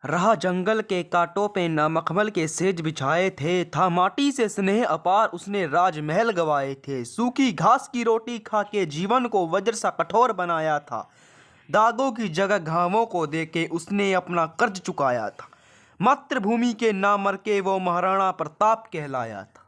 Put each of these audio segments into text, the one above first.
रहा जंगल के कांटों पे न मखमल के सेज बिछाए थे, था माटी से स्नेह अपार उसने राजमहल गवाए थे। सूखी घास की रोटी खा के जीवन को वज्र सा कठोर बनाया था, दागों की जगह घावों को देके उसने अपना कर्ज चुकाया था। मातृभूमि के नाम मर के वो महाराणा प्रताप कहलाया था।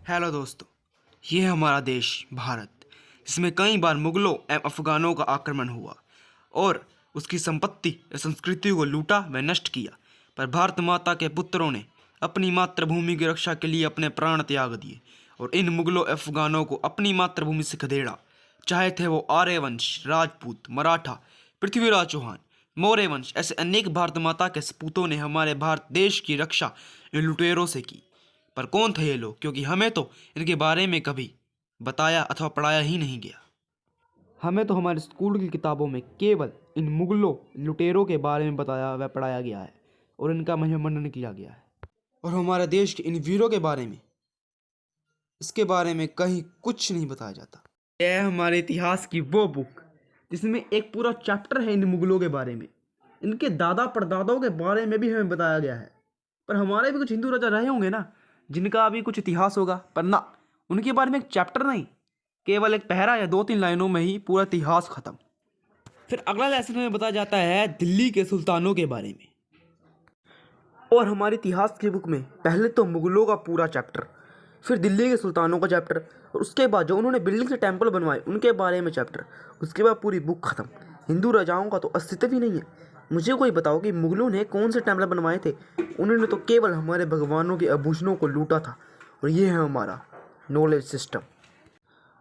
हेलो दोस्तों, ये है हमारा देश भारत, जिसमें कई बार मुगलों एवं अफगानों का आक्रमण हुआ और उसकी संपत्ति या संस्कृति को लूटा व नष्ट किया। पर भारत माता के पुत्रों ने अपनी मातृभूमि की रक्षा के लिए अपने प्राण त्याग दिए और इन मुगलों अफगानों को अपनी मातृभूमि से खदेड़ा। चाहे थे वो आर्य वंश, राजपूत, मराठा, पृथ्वीराज चौहान, मौर्य वंश, ऐसे अनेक भारत माता के सपूतों ने हमारे भारत देश की रक्षा इन लुटेरों से की। पर कौन थे ये लोग, क्योंकि हमें तो इनके बारे में कभी बताया अथवा पढ़ाया ही नहीं गया। हमें तो हमारे स्कूल की किताबों में केवल इन मुगलों लुटेरों के बारे में बताया व पढ़ाया गया है और इनका महिमामंडन किया गया है, और हमारे देश के इन वीरों के बारे में, इसके बारे में कहीं कुछ नहीं बताया जाता। यह है हमारे इतिहास की वो बुक जिसमें एक पूरा चैप्टर है इन मुगलों के बारे में, इनके दादा परदादाओं के बारे में भी हमें बताया गया है। पर हमारे भी कुछ हिंदू राजा रहे होंगे ना, जिनका भी कुछ इतिहास होगा, पर ना, उनके बारे में एक चैप्टर नहीं, केवल एक पहरा या 2-3 लाइनों में ही पूरा इतिहास खत्म। फिर अगला लेसन में बताया जाता है दिल्ली के सुल्तानों के बारे में, और हमारे इतिहास की बुक में पहले तो मुगलों का पूरा चैप्टर, फिर दिल्ली के सुल्तानों का चैप्टर, और उसके बाद जो उन्होंने बिल्डिंग से टेम्पल बनवाए उनके बारे में चैप्टर, उसके बाद पूरी बुक खत्म। हिंदू राजाओं का तो अस्तित्व ही नहीं है। मुझे कोई बताओ कि मुगलों ने कौन से टेम्पल बनवाए थे? उन्होंने तो केवल हमारे भगवानों के आभूषणों को लूटा था। और ये है हमारा नॉलेज सिस्टम।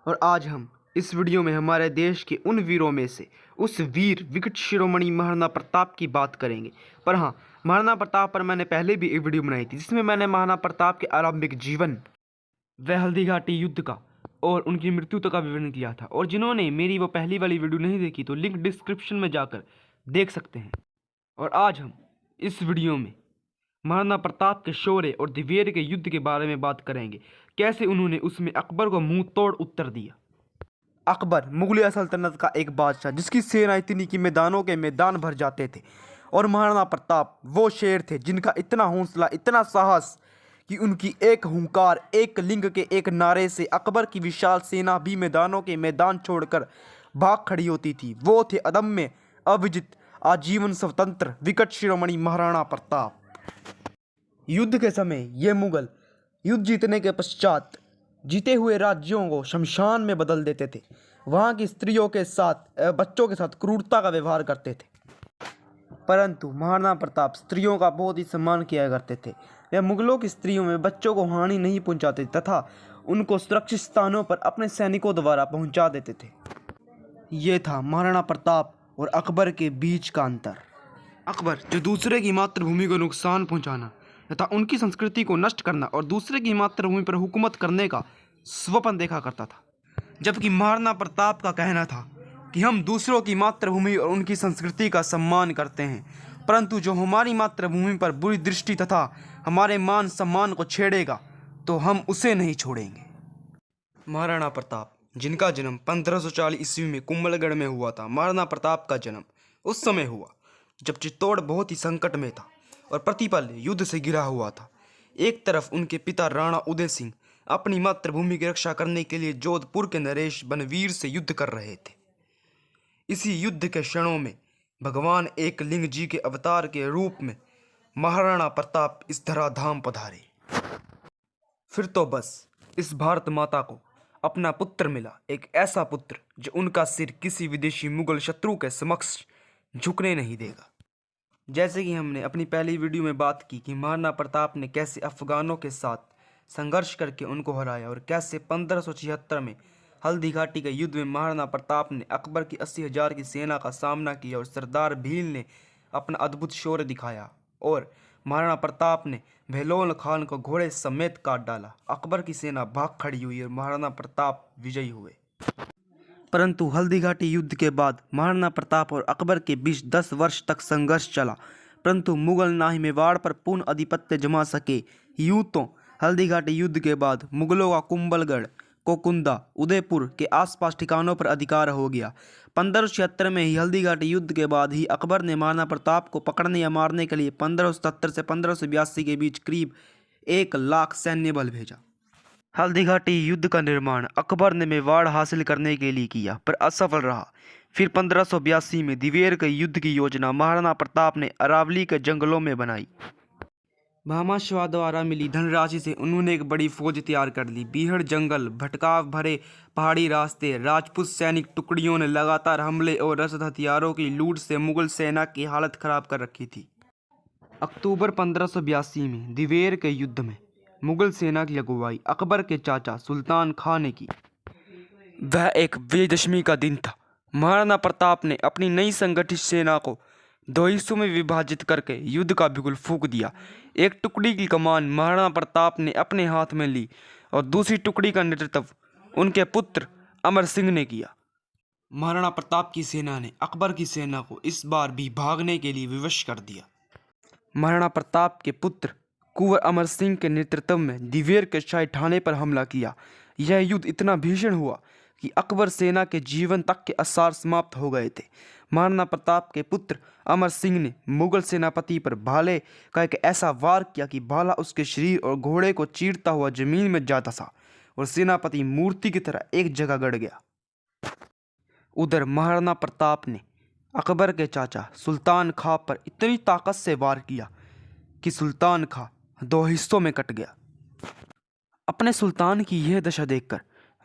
और आज हम इस वीडियो में हमारे देश के उन वीरों में से उस वीर विकट शिरोमणि महाराणा प्रताप की बात करेंगे। पर हाँ, महाराणा प्रताप पर मैंने पहले भी एक वीडियो बनाई थी, जिसमें मैंने महाराणा प्रताप के आरंभिक जीवन व हल्दी घाटी युद्ध का और उनकी मृत्यु तक का विवरण किया था। और जिन्होंने मेरी वो पहली वाली वीडियो नहीं देखी तो लिंक डिस्क्रिप्शन में जाकर देख सकते हैं। और आज हम इस वीडियो में महाराणा प्रताप के शौर्य और दिवेर के युद्ध के बारे में बात करेंगे, कैसे उन्होंने उसमें अकबर को मुंह तोड़ उत्तर दिया। अकबर मुगलिया सल्तनत का एक बादशाह जिसकी सेना इतनी कि मैदानों के मैदान भर जाते थे, और महाराणा प्रताप वो शेर थे जिनका इतना हौसला, इतना साहस कि उनकी एक हुंकार, एक लिंग के एक नारे से अकबर की विशाल सेना भी मैदानों के मैदान छोड़कर भाग खड़ी होती थी। वो थे अदम्य, अविजित, आजीवन स्वतंत्र विकट शिरोमणि महाराणा प्रताप। युद्ध के समय ये मुगल युद्ध जीतने के पश्चात जीते हुए राज्यों को शमशान में बदल देते थे। वहाँ की स्त्रियों के साथ, बच्चों के साथ क्रूरता का व्यवहार करते थे। परंतु महाराणा प्रताप स्त्रियों का बहुत ही सम्मान किया करते थे। वे मुगलों की स्त्रियों में बच्चों को हानि नहीं पहुंचाते तथा उनको सुरक्षित स्थानों पर अपने सैनिकों द्वारा पहुंचा देते थे। ये था महाराणा प्रताप और अकबर के बीच का अंतर। अकबर जो दूसरे की मातृभूमि को नुकसान पहुंचाना तथा उनकी संस्कृति को नष्ट करना और दूसरे की मातृभूमि पर हुकूमत करने का स्वप्न देखा करता था, जबकि महाराणा प्रताप का कहना था कि हम दूसरों की मातृभूमि और उनकी संस्कृति का सम्मान करते हैं, परंतु जो हमारी मातृभूमि पर बुरी दृष्टि तथा हमारे मान सम्मान को छेड़ेगा तो हम उसे नहीं छोड़ेंगे। महाराणा प्रताप, जिनका जन्म 1540 ईस्वी में कुंभलगढ़ में हुआ था। महाराणा प्रताप का जन्म उस समय हुआ जब चित्तौड़ बहुत ही संकट में था और प्रतिपल युद्ध से घिरा हुआ था। एक तरफ उनके पिता राणा उदय सिंह अपनी मातृभूमि की रक्षा करने के लिए जोधपुर के नरेश बनवीर से युद्ध कर रहे थे। इसी युद्ध के क्षणों में भगवान एक लिंग जी के अवतार के रूप में महाराणा प्रताप इस धराधाम पधारे। फिर तो बस इस भारत माता को अपना पुत्र मिला, एक ऐसा पुत्र जो उनका सिर किसी विदेशी मुगल शत्रु के समक्ष झुकने नहीं देगा। जैसे कि हमने अपनी पहली वीडियो में बात की कि महाराणा प्रताप ने कैसे अफगानों के साथ संघर्ष करके उनको हराया और कैसे 1576 में हल्दी घाटी के युद्ध में महाराणा प्रताप ने अकबर की 80,000 की सेना का सामना किया और सरदार भील ने अपना अद्भुत शौर्य दिखाया और महाराणा प्रताप ने बहलोल खान को घोड़े समेत काट डाला। अकबर की सेना भाग खड़ी हुई और महाराणा प्रताप विजयी हुए। परंतु हल्दी घाटी युद्ध के बाद महाराणा प्रताप और अकबर के बीच 10 वर्ष तक संघर्ष चला, परंतु मुगल ना ही मेवाड़ पर पूर्ण आधिपत्य जमा सके। यूं तो हल्दी घाटी युद्ध के बाद मुगलों का कुंभलगढ़ कोकुंदा, उदयपुर के आसपास ठिकानों पर अधिकार हो गया। 1576 में ही हल्दी घाटी युद्ध के बाद ही अकबर ने महाराणा प्रताप को पकड़ने या मारने के लिए 1577 से 1582 के बीच करीब 1 लाख सैन्य बल भेजा। हल्दी घाटी युद्ध का निर्माण अकबर ने मेवाड़ हासिल करने के लिए किया, पर असफल रहा। फिर 1582 में दिवेर के युद्ध की योजना महाराणा प्रताप ने अरावली के जंगलों में बनाई। भामाशाह द्वारा मिली धनराशि से उन्होंने एक बड़ी फौज तैयार कर ली। बीहड़ जंगल, भटकाव भरे पहाड़ी रास्ते, राजपूत सैनिक टुकड़ियों ने लगातार हमले और रसद हथियारों की लूट से मुगल सेना की हालत खराब कर रखी थी। अक्टूबर 1582 में दिवेर के युद्ध में मुगल सेना की अगुवाई अकबर के चाचा सुल्तान खां ने की। वह एक विजयदशमी का दिन था। महाराणा प्रताप ने अपनी नई संगठित सेना को 2 हिस्सों में विभाजित करके युद्ध का बिगुल फूंक दिया। एक टुकड़ी की कमान महाराणा प्रताप ने अपने हाथ में ली और दूसरी टुकड़ी का नेतृत्व उनके पुत्र अमर सिंह ने किया। महाराणा प्रताप की सेना ने अकबर की सेना को इस बार भी भागने के लिए विवश कर दिया। महाराणा प्रताप के पुत्र कुंवर अमर सिंह के नेतृत्व में दिवेर के शाही ठाणे पर हमला किया। यह युद्ध इतना भीषण हुआ कि अकबर सेना के जीवन तक के आसार समाप्त हो गए थे। महाराणा प्रताप के पुत्र अमर सिंह ने मुगल सेनापति पर भाले का एक ऐसा वार किया कि भाला उसके शरीर और घोड़े को चीरता हुआ जमीन में जा धंसा और सेनापति मूर्ति की तरह एक जगह गड़ गया। उधर महाराणा प्रताप ने अकबर के चाचा सुल्तान खां पर इतनी ताकत से वार किया कि सुल्तान खां 2 हिस्सों में कट गया। अपने सुल्तान की यह दशा देखकर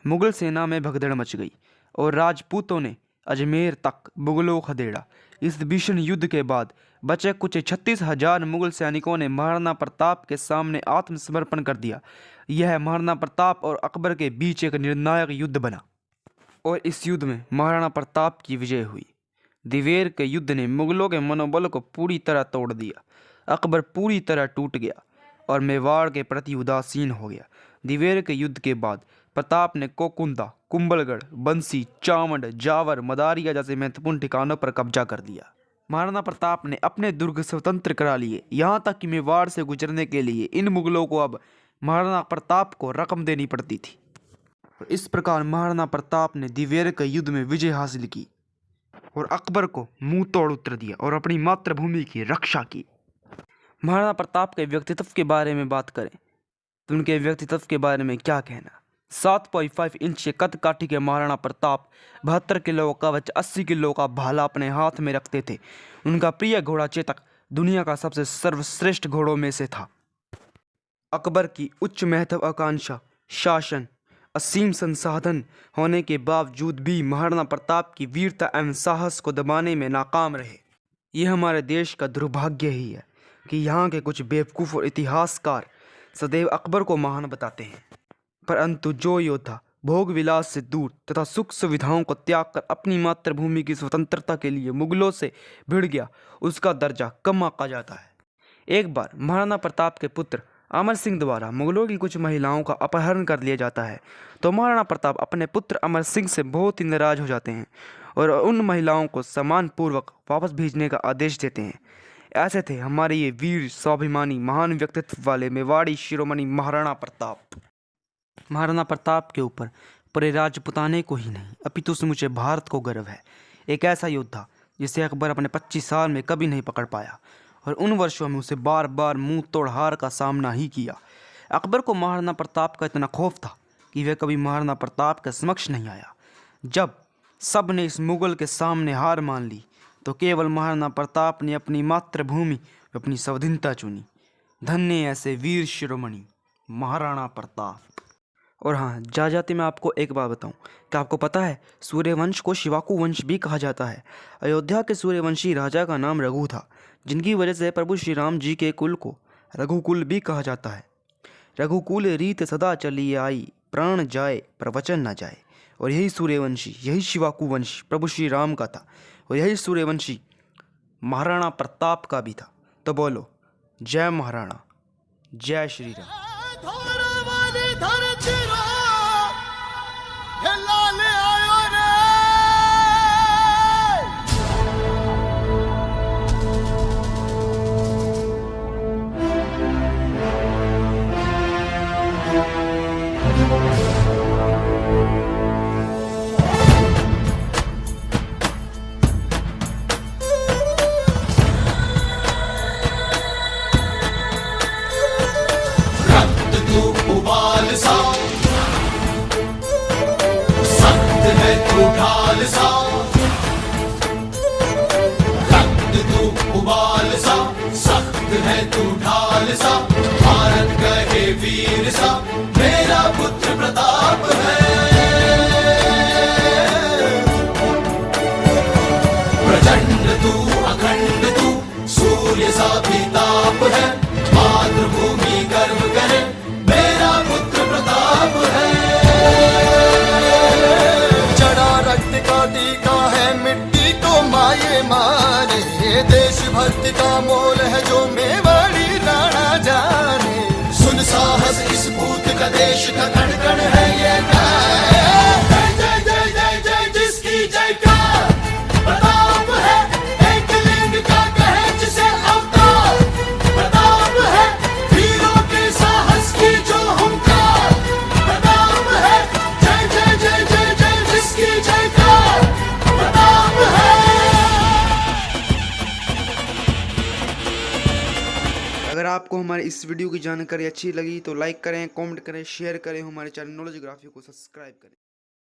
मुगल सेना में भगदड़ मच गई और राजपूतों ने अजमेर तक मुगलों को खदेड़ा। इस भीषण युद्ध के बाद बचे कुछ 36,000 मुगल सैनिकों ने महाराणा प्रताप के सामने आत्मसमर्पण कर दिया। यह महाराणा प्रताप और अकबर के बीच एक निर्णायक युद्ध बना और इस युद्ध में महाराणा प्रताप की विजय हुई। दिवेर के युद्ध ने मुगलों के मनोबल को पूरी तरह तोड़ दिया। अकबर पूरी तरह टूट गया और मेवाड़ के प्रति उदासीन हो गया। दिवेर के युद्ध के बाद प्रताप ने कोकुंदा, कुंभलगढ़, बंसी, चावंड, जावर, मदारिया जैसे महत्वपूर्ण ठिकानों पर कब्जा कर लिया। महाराणा प्रताप ने अपने दुर्ग स्वतंत्र करा लिए, यहाँ तक कि मेवाड़ से गुजरने के लिए इन मुगलों को अब महाराणा प्रताप को रकम देनी पड़ती थी। इस प्रकार महाराणा प्रताप ने दिवेर के युद्ध में विजय हासिल की और अकबर को मुंह तोड़ उत्तर दिया और अपनी मातृभूमि की रक्षा की। महाराणा प्रताप के व्यक्तित्व के बारे में बात करें तो उनके व्यक्तित्व के बारे में क्या कहना। 7.5 इंच के कद काठी के महाराणा प्रताप 72 किलो का कवच, 80 किलो का भाला अपने हाथ में रखते थे। उनका प्रिय घोड़ा चेतक दुनिया का सबसे सर्वश्रेष्ठ घोड़ों में से था। अकबर की उच्च महत्वाकांक्षा, शासन, असीम संसाधन होने के बावजूद भी महाराणा प्रताप की वीरता एवं साहस को दबाने में नाकाम रहे। यह हमारे देश का दुर्भाग्य ही है कि यहाँ के कुछ बेवकूफ़ और इतिहासकार सदैव अकबर को महान बताते हैं, परंतु जो योद्धा भोग विलास से दूर तथा सुख सुविधाओं को त्याग कर अपनी मातृभूमि की स्वतंत्रता के लिए मुगलों से भिड़ गया, उसका दर्जा कम आंका जाता है। एक बार महाराणा प्रताप के पुत्र अमर सिंह द्वारा मुगलों की कुछ महिलाओं का अपहरण कर लिया जाता है, तो महाराणा प्रताप अपने पुत्र अमर सिंह से बहुत ही नाराज हो जाते हैं और उन महिलाओं को सम्मानपूर्वक वापस भेजने का आदेश देते हैं। ऐसे थे हमारे ये वीर, स्वाभिमानी, महान व्यक्तित्व वाले मेवाड़ी शिरोमणि महाराणा प्रताप। महाराणा प्रताप के ऊपर पूरे राजपुताने को ही नहीं अपितु समूचे भारत को गर्व है। एक ऐसा योद्धा जिसे अकबर अपने 25 साल में कभी नहीं पकड़ पाया और उन वर्षों में उसे बार बार मुंह तोड़ हार का सामना ही किया। अकबर को महाराणा प्रताप का इतना खौफ था कि वह कभी महाराणा प्रताप के समक्ष नहीं आया। जब सब ने इस मुगल के सामने हार मान ली तो केवल महाराणा प्रताप ने अपनी मातृभूमि अपनी स्वाधीनता चुनी। धन्य ऐसे वीर शिरोमणि महाराणा प्रताप। और हाँ, जाते मैं आपको एक बात बताऊं कि आपको पता है सूर्यवंश को शिवाकू वंश भी कहा जाता है। अयोध्या के सूर्यवंशी राजा का नाम रघु था, जिनकी वजह से प्रभु श्री राम जी के कुल को रघुकुल भी कहा जाता है। रघुकुल रीत सदा चली आई, प्राण जाए पर वचन न जाए। और यही सूर्यवंशी, यही शिवाकू वंश प्रभु श्री राम का था और यही सूर्यवंशी महाराणा प्रताप का भी था। तो बोलो जय महाराणा, जय श्री राम। सूल सा, भारत कहे वीर सा, मेरा पुत्र प्रताप है। प्रचंड तू अखंड तू, सूर्य सा भी ताप है, मातृभूमि गर्व करे, मेरा पुत्र प्रताप है। चढ़ा रक्त का टीका है, मिट्टी को माये मारे, देशभक्ति का मोल है जो मेवाड़ी राणा जाने। सुन साहस इस पूत का, देश का कण कण है ये गाय। जय जय जय जय जय जिसकी जयकार, प्रताप है एक लिंग का कहे जिसे अवतार। प्रताप है वीरों के साहस की जो हुंकार। प्रताप है जय जय जय जय जय जिसकी जयकार, प्रताप है। अगर आपको हमारी इस वीडियो की जानकारी अच्छी लगी तो लाइक करें, कमेंट करें, शेयर करें, हमारे चैनल नॉलेज ग्राफी को सब्सक्राइब करें।